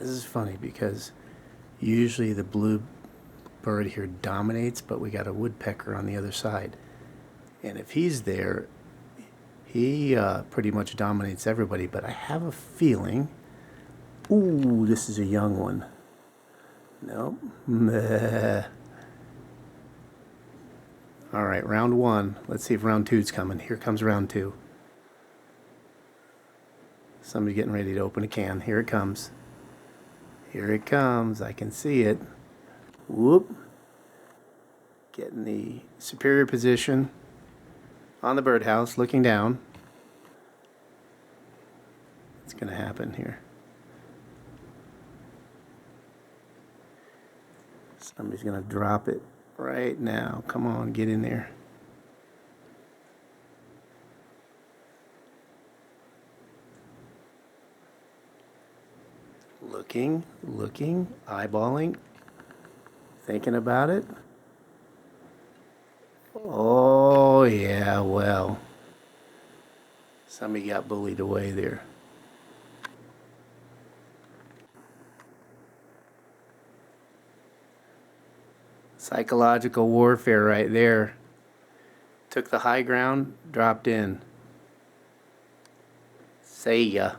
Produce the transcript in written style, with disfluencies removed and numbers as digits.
This is funny because usually the blue bird here dominates, but we got a woodpecker on the other side. And if he's there, he pretty much dominates everybody, but I have a feeling, ooh, this is a young one. Nope. Meh. All right, round one. Let's see if round two's coming. Here comes round two. Somebody getting ready to open a can. Here it comes. Here it comes. I can see it. Whoop. Getting the superior position on the birdhouse, looking down. What's going to happen here? Somebody's going to drop it right now. Come on, get in there. Looking, eyeballing, thinking about it. Oh, yeah, well, somebody got bullied away there. Psychological warfare right there. Took the high ground, dropped in. See ya.